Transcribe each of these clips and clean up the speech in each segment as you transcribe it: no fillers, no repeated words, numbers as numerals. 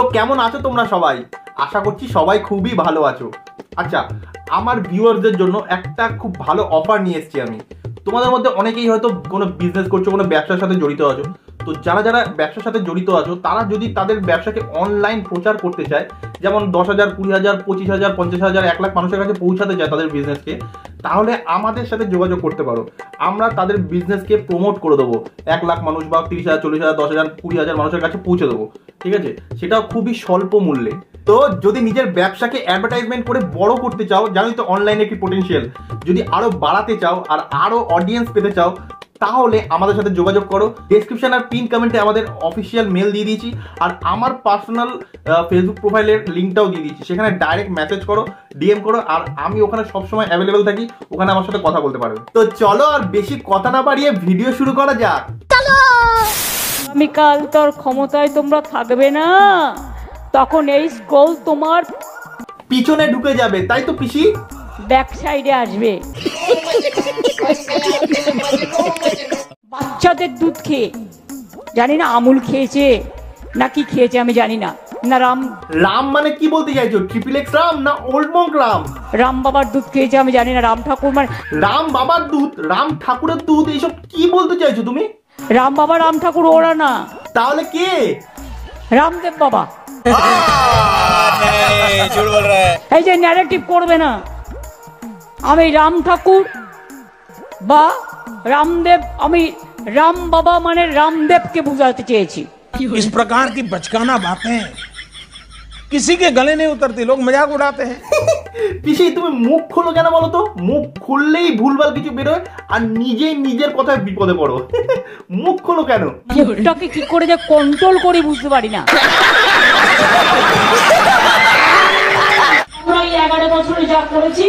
তো কেমন আছো তোমরা সবাই? আশা করছি সবাই খুবই ভালো আছো। আচ্ছা, আমার ভিউয়ারদের জন্য একটা খুব ভালো অফার নিয়ে এসেছি আমি। তোমাদের মধ্যে অনেকেই হয়তো কোনো বিজনেস করছো, কোনো ব্যবসার সাথে জড়িত আছো। তো যারা যারা ব্যবসার সাথে জড়িত আছো তারা যদি তাদের ব্যবসাকে অনলাইন প্রচার করতে চায়, যেমন 10,000, 20,000, 25,000, 50,000, 1 লাখ মানুষের কাছে পৌঁছাতে চায় তাদের বিজনেসকে, তাহলে আমাদের সাথে যোগাযোগ করতে পারো। আমরা তাদের বিজনেসকে প্রমোট করে দেবো। 1 লাখ মানুষ বা 30,000, 40,000, 10,000, 20,000 মানুষের কাছে পৌঁছে দেবো। ঠিক আছে, সেটাও খুবই স্বল্প মূল্যে। তো যদি নিজের ব্যবসাকে অ্যাডভার্টাইজমেন্ট করে বড় করতে চাও, জানোই তো অনলাইনে কি পোটেনশিয়াল, যদি আরো বাড়াতে চাও আর আরো অডিয়েন্স পেতে চাও, তাহলে আমাদের সাথে যোগাযোগ করো। ডেসক্রিপশন আর পিন কমেন্টে আমাদের অফিসিয়াল মেল দিয়ে দিয়েছি, আর আমার পার্সোনাল ফেসবুক প্রোফাইলের লিঙ্কটাও দিয়ে দিয়েছি। সেখানে ডাইরেক্ট মেসেজ করো, ডিএম করো, আর আমি ওখানে সবসময় অ্যাভেলেবেল থাকি, ওখানে আমার সাথে কথা বলতে পারবে। তো চলো আর বেশি কথা না বাড়িয়ে ভিডিও শুরু করা যাক। আগামীকাল তোর ক্ষমতায় তোমরা থাকবে না, তখন এই স্ক্রল তোমার পিছনে ঢুকে যাবে, তাই তো পিসি? ব্যাক সাইডে আসবে। বাচ্চাদের দুধ খেয়ে, জানি না আমুল খেয়েছে নাকি খেয়েছে আমি জানি না, না রাম মানে কি বলতে চাইছো? ট্রিপল এক্স রাম না ওল্ড মঙ্ক রাম? রাম বাবার দুধ খেয়েছে আমি জানি না, রাম ঠাকুর মানে রাম বাবার দুধ, রাম ঠাকুরের দুধ, এইসব কি বলতে চাইছো তুমি? রাম বাবা রাম ঠাকুর ওরা না, তাহলে কে? রামদেব বাবা। এই যে ন্যারেটিভ করবে না, আমি রাম ঠাকুর বা রামদেব, আমি রাম বাবা মানে রাमदेव के बुझाते চেয়েছি। इस प्रकार की बचकाना बातें किसी के गले नहीं उतरती, लोग मजाक उड़ाते हैं। পিসি তুমি মুখ খোলো কেন বলো তো? মুখ খুললেই ভুলভাল কিছু বেরোয় আর নিজেই নিজের কথায় বিপদে পড়ো। মুখ খোলো কেন? মুখটাকে কি করে যে কন্ট্রোল করি বুঝতে পারি না। 11 বছরে যা করেছি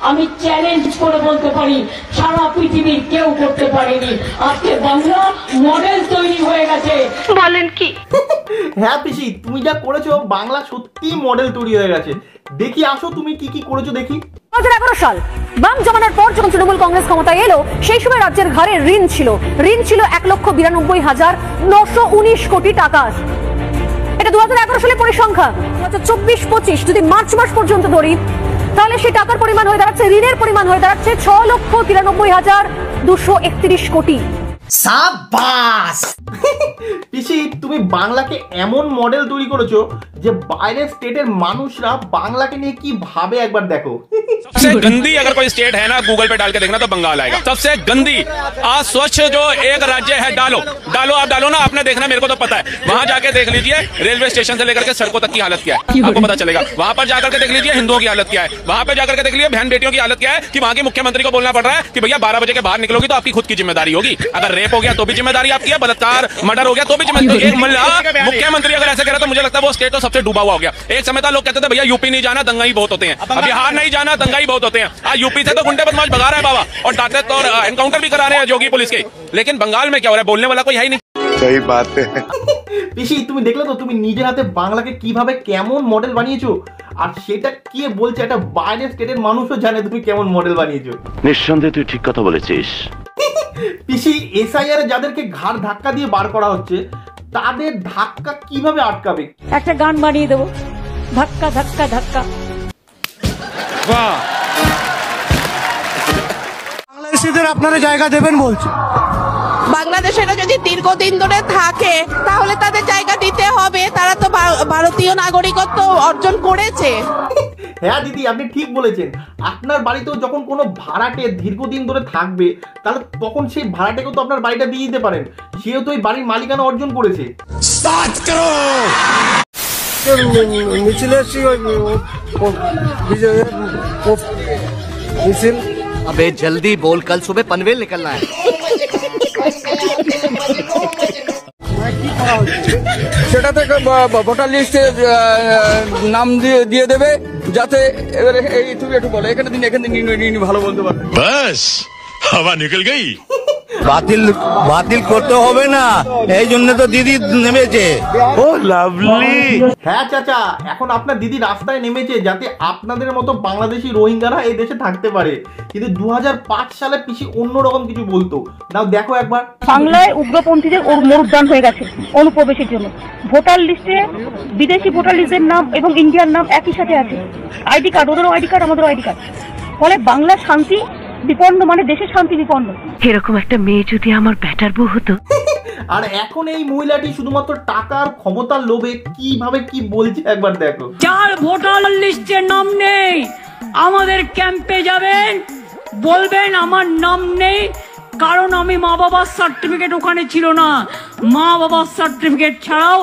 আমি চ্যালেঞ্জ করে বলতে পারি সারা পৃথিবীর কেউ করতে পারেনি। আজকে বাংলা মডেল তৈরি হয়ে গেছে। বলেন কি? হ্যাঁ পিসি, তুমি যা করেছো বাংলা সত্যি মডেল তৈরি হয়ে গেছে। দেখি আসো তুমি কি কি করেছো দেখি। 2011 সাল বাম জমানার পর যখন তৃণমূল কংগ্রেস ক্ষমতায় এলো, সেই সময় রাজ্যের ঘাড়ে ঋণ ছিল 1,92,919 কোটি টাকা। এটা 2011 সালের পরিসংখ্যান। 2024-25 যদি মার্চ মাস পর্যন্ত ধরি, তাহলে সেই টাকার পরিমাণ হয়ে দাঁড়াচ্ছে, ঋণের পরিমাণ হয়ে দাঁড়াচ্ছে 6,93,231 কোটি। সাবাস! পিসি তুমি বাংলাকে এমন মডেল তৈরি করেছো যে বাইরের স্টেটের মানুষরা বাংলাকে নিয়ে কি ভাবে একবার দেখো। सबसे गंदी अगर कोई स्टेट है ना, गूगल पे डाल के देखना तो बंगाल आएगा। सबसे गंदी अस्वच्छ जो एक राज्य है, डालो आप डालो ना, आपने देखना, मेरे को तो पता है। वहां जाके देख लीजिए रेलवे स्टेशन से लेकर के सड़कों तक की हालत क्या है, आपको पता चलेगा। वहां पर जाकर के देख लीजिए हिंदुओं की हालत क्या है, वहां पर जाकर के देख लीजिए बहन बेटियों की हालत क्या है, कि वहां के मुख्यमंत्री को बोलना पड़ रहा है कि भैया 12 बजे के बाहर निकलोगी तो आपकी खुद की जिम्मेदारी होगी। अगर रेप हो गया तो भी जिम्मेदारी आपकी है, बलात्कार मर्डर हो गया तो भी जिम्मेदारी। एक मुख्यमंत्री अगर ऐसे कह रहा तो मुझे लगता है वो स्टेट तो सबसे डूबा हुआ हो गया। एक समय था लोग कहते थे भैया यूपी नहीं जाना, दंगा ही बहुत होते हैं, बिहार नहीं जाना, दंगा ही बहुत होते हैं। आज यूपी से तो गुंडे बदमाश भगा रहा है बाबा, और डाकरे तो एनकाउंटर भी करा रहे हैं जोगी पुलिस के। लेकिन बंगाल में क्या हो रहा है, बोलने वाला कोई है ही नहीं। सही बात है। পিসি তুমি দেখলে তো তুমি নিজের হাতে বাংলাকে কিভাবে কেমন মডেল বানিয়েছো, আর সেটা কে বলছে একটা বাইরের স্টেটের মানুষও জানে তুমি কেমন মডেল বানিয়েছো। নিঃসন্দেহে তুই ঠিক কথা বলেছিস। পিসি এসআইআর যাদেরকে ঘাড় ধাক্কা দিয়ে বার করা হচ্ছে, তাদের ধাক্কা কিভাবে আটকাবে? একটা গান বানিয়ে দেবো, ধাক্কা ধাক্কা ধাক্কা। वाह, বাংলাদেশিদের আপনারা জায়গা দেবেন বলছে। বাংলাদেশেরা যদি দীর্ঘদিন ধরে থাকে তাহলে তাদের জায়গা দিতে হবে, তারা তো ভারতীয় নাগরিকত্ব অর্জন করেছে। হ্যাঁ দিদি, আপনি ঠিক বলেছেন। আপনার বাড়িতেও যখন কোনো ভাড়াটে দীর্ঘদিন ধরে থাকবে, তাহলে তখন সেই ভাড়াটেকেও তো আপনার বাড়িটা দিয়ে দিতে পারেন, সেও তো এই বাড়ির মালিকানা অর্জন করেছে। মিছিলে মিছিল। अबे जल्दी बोल, कल सुबह पनवेल निकलना है। সেটাতে ভোটার লিস্টে নাম দিয়ে দেবে, যাতে এবারে এই তুমি একটু বলো, এখানে দিন ভালো বলতে পারবে। बस हवा निकल गई। बातिल करते হবে না, এই জন্য তো দিদি নেমেছে। ও লাভলি। হ্যাঁ চাচা, এখন আপনার দিদি রাস্তায় নেমেছে যাতে আপনাদের মতো বাংলাদেশি রোহিঙ্গারা এই দেশে থাকতে পারে। কিন্তু 2005 সালে পিসি অন্যরকম কিছু বলতো। নাও দেখো একবার। বাংলায় উগ্রপন্থীদের মরুদ্যান হয়ে গেছে অনুপ্রবেশের জন্য। ভোটার লিস্টে বিদেশি ভোটার লিস্টের নাম এবং ইন্ডিয়ার নাম একই সাথে আছে। আইডি কার্ড, ওদেরও আইডি কার্ড, আমাদেরও আইডি কার্ড। ফলে বাংলার শান্তি বিপন্ন, মানে দেশের শান্তি বিপন্ন। এরকম একটা মেয়ে যদি আমার ব্যাটার বউ হতো। আর এখন এই মহিলাটি শুধুমাত্র টাকার ক্ষমতার লোভে কিভাবে কি বলছে একবার দেখো। যার ভোটার লিস্টে নাম নেই আমাদের ক্যাম্পে যাবেন, বলবেন আমার নাম নেই কারণ আমি মা বাবার সার্টিফিকেট ওখানে ছিল না। মা বাবার সার্টিফিকেট ছাড়াও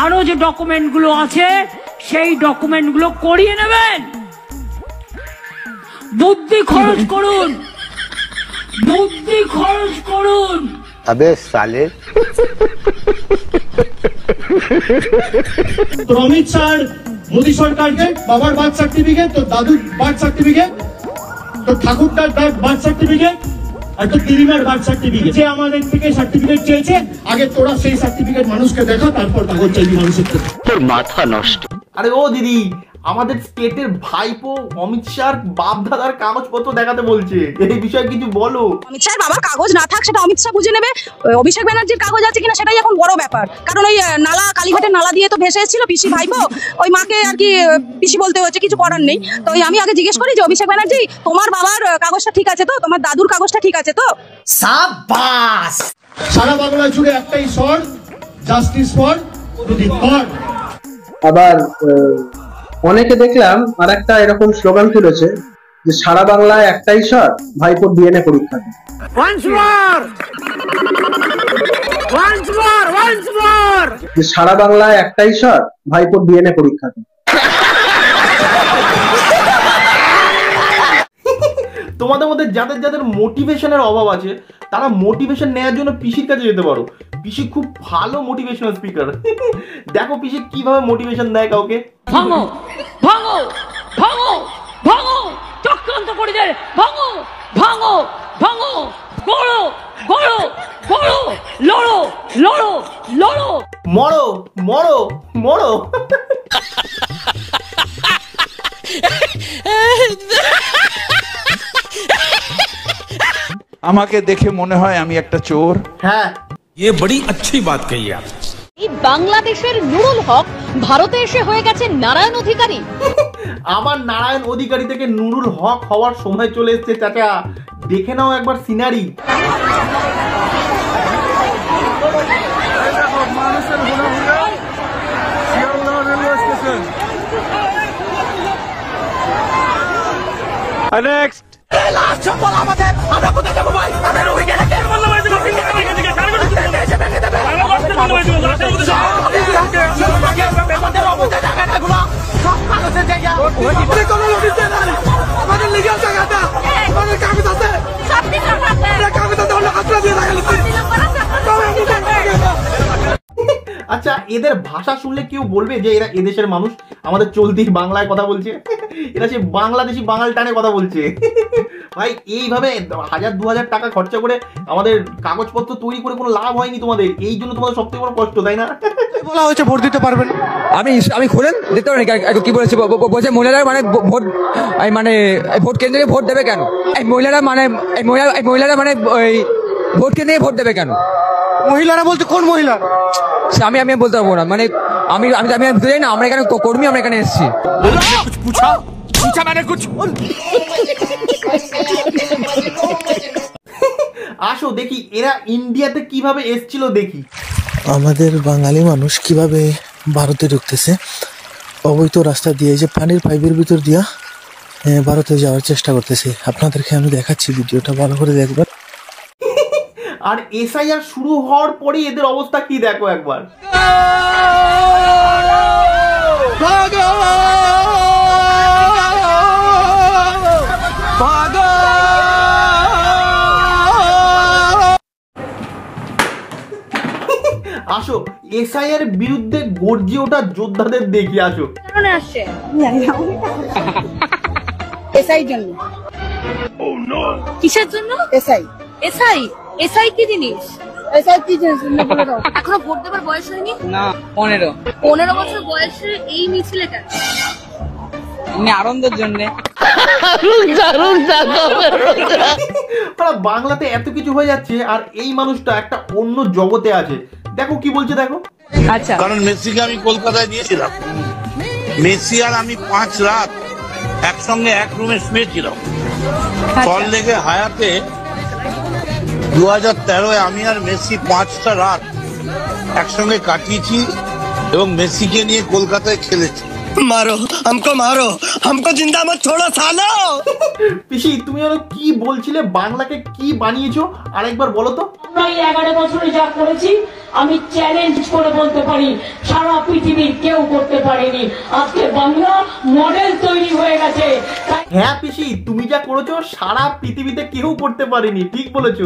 আরো যে ডকুমেন্টগুলো আছে সেই ডকুমেন্টগুলো করিয়ে নেবেন। বুদ্ধি খরচ করুন, বুদ্ধি খরচ করুন। अबे साले। তো অমিত শাহ মোদী সরকারকে বাবার বার্থ সার্টিফিকেট, তো দাদুর বার্থ সার্টিফিকেট, তো ঠাকুরদার বার্থ সার্টিফিকেট, আর তো দিদিমার বার্থ সার্টিফিকেট। যে আমাদের থেকে সার্টিফিকেট চেয়েছে, আগে তোরা সেই সার্টিফিকেট মানুষকে দেখা, তারপর কাগজ চাইবি মানুষের থেকে। তোর মাথা নষ্ট। আরে ও দিদি, আমাদের স্টেটের ভাইপো অমিত শাহর বাপ দাদার কাগজপত্র দেখাতে বলছে, এই বিষয়ে কিছু বলো। অমিত শাহের বাবার কাগজ না থাক সেটা অমিত শাহ বুঝে নেবে। অভিষেক ব্যানার্জির কাগজ আছে কিনা সেটাই এখন বড় ব্যাপার। কারণ ওই নালা, কালীঘাটের নালা দিয়ে তো ভেসে এসেছিল পিসি ভাইপো, ওই মাকে আর কি পিসি বলতে হচ্ছে, কিছু করার নেই। তো আমি আগে জিজ্ঞেস করি যে অভিষেক ব্যানার্জি, তোমার বাবার কাগজটা ঠিক আছে তো, তোমার দাদুর কাগজটা ঠিক আছে তো? সাবাস। সারা বাংলা জুড়ে একটাই স্বর, জাস্টিস ফর প্রদীপ কর। আবার অনেকে দেখলাম আর একটা এরকম স্লোগান তুলেছে যে সারা বাংলায় একটাই স্বর, ভাইপোর ডিএনএ পরীক্ষা। যে সারা বাংলায় একটাই স্বর, ভাইপোর ডিএনএ পরীক্ষা। তোমাদের মধ্যে যাদের যাদের মোটিভেশনের অভাব আছে তারা মোটিভেশন নেওয়ার জন্য পিসির কাছে যেতে পারো। পিসি খুব ভালো মোটিভেশনাল স্পিকার। দেখো পিসি কিভাবে মোটিভেশন দেয় কাউকে। ভাঙো ভাঙো ভাঙো ভাঙো, চক্রান্ত করে দেয়, ভাঙো ভাঙো ভাঙো, গড়ো গড়ো গড়ো, লড়ো লড়ো লড়ো, মরো মরো মরো। আমাকে দেখে মনে হয় আমি একটা চোর। হ্যাঁ, ये बड़ी अच्छी बात कही आप। এই বাংলাদেশের নুরুল হক ভারতে এসে হয়ে গেছে নারায়ণ অধিকারী। আবার নারায়ণ অধিকারী থেকে নুরুল হক হওয়ার সময় চলে এসেছে চাচা। দেখে নাও একবার সিনারি। নেক্সট। আচ্ছা, এদের ভাষা শুনলে কেউ বলবে যে এরা এদেশের মানুষ, আমাদের চলতি বাংলায় কথা বলছে? এরা সে বাংলাদেশি বাঙাল টানে কথা বলছে। ভাই এইভাবে 1000-2000 টাকা খরচা করে আমাদের কাগজপত্র তৈরি করে কোনো লাভ হয়নি তোমাদের। এই জন্য তোমাদের সবথেকে বড় কষ্ট, তাই না? বলা হয়েছে ভোট দিতে পারবেন। আমি খোলেন দিতে পারি কি বলেছে, বলছে মহিলারা মানে ভোট, মানে ভোট কেন্দ্রে ভোট দেবে কেন? এই মহিলারা মানে মহিলারা মানে ওই ভোট কেন্দ্রে ভোট দেবে কেন? মহিলারা বলতে কোন মহিলা? আমি বলতে পারবো না, মানে আমি জানি না, আমরা এখানে কর্মী, আমরা এখানে এসেছি। আসো দেখি এরা ইন্ডিয়াতে কিভাবে এসেছিল দেখি। আমাদের বাঙালি মানুষ কিভাবে ভারতে ঢুকতেছে অবৈধ রাস্তা দিয়ে, যে পানির পাইপের ভিতর দিয়া ভারতে যাওয়ার চেষ্টা করতেছে। আপনাদেরকে আমি দেখাচ্ছি, ভিডিওটা ভালো করে দেখবেন। আর এসআইআর শুরু হওয়ার পরে এদের অবস্থা কি দেখো একবার। আসো এসআইআর বিরুদ্ধে গর্জে ওঠা যোদ্ধাদের দেখি। আসো আসছে এসআই জন্য। কিসের জন্য? এসআই এসআই কি জিনিস? এসআই কি জিনিস বলে দাও। এখনো ভোট দেবার বয়স হয়নি? না 15 15 বছর বয়সে এই মিছিলে কেন? এমনি আনন্দের জন্য। বাংলাতে এত কিছু হয়ে যাচ্ছে আর এই মানুষটা একটা অন্য জগতে আছে। দেখো কি বলছে, দেখো। আচ্ছা, কারণ মেসিকে আমি কলকাতায় দিয়েছিলাম, মেসি আর আমি 5 রাত একসঙ্গে এক রুমে শুয়েছিলাম সল্টলেকে হায়াতে। 2013 আমি আর মেসি 5টা রাত একসঙ্গে কাটিয়েছি এবং মেসিকে নিয়ে কলকাতায় খেলেছি। मारो हमको जिंदा मत छोड़ो सालो। পিসি তুমি আর কি বলছিলে, বাংলাকে কি বানিয়েছো আরেকবার বলো তো। আমরা এই 11 বছরে যা করেছি আমি চ্যালেঞ্জ করে বলতে পারি সারা পৃথিবীর কেউ করতে পারেনি। আজকে বাংলা মডেল তৈরি হয়ে গেছে। হ্যাঁ পিসি, তুমি যা করেছো সারা পৃথিবীতে কেউ করতে পারেনি, ঠিক বলেছো।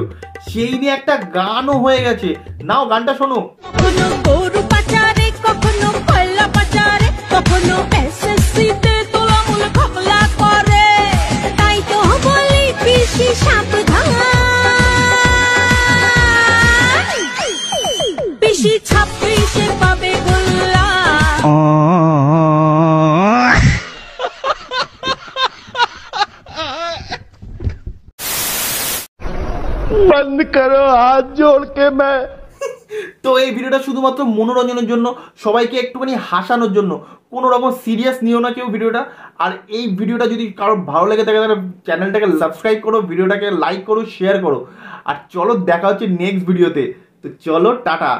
সেই নিয়ে একটা গানও হয়ে গেছে, নাও গানটা শোনো। কখনো গরু পাচারে, কখনো কয়লা পাচারে, কখনো এসএসসিতে তোলামূল ঘপলা করে। তাই তো বলি পিসি সাবধান, পিসি 26-এ পাবে গোল্লা। बंद करो हाथ जोड़ के मैं। তো এই ভিডিওটা শুধুমাত্র মনোরঞ্জনের জন্য, সবাইকে একটুখানি হাসানোর জন্য, কোনো রকম সিরিয়াস নিও না কেউ ভিডিওটা। আর এই ভিডিওটা যদি কারো ভালো লেগে থাকে তাহলে চ্যানেলটাকে সাবস্ক্রাইব করো, ভিডিওটাকে লাইক করো, শেয়ার করো। আর চলো দেখা হচ্ছে নেক্সট ভিডিওতে। তো চলো টাটা।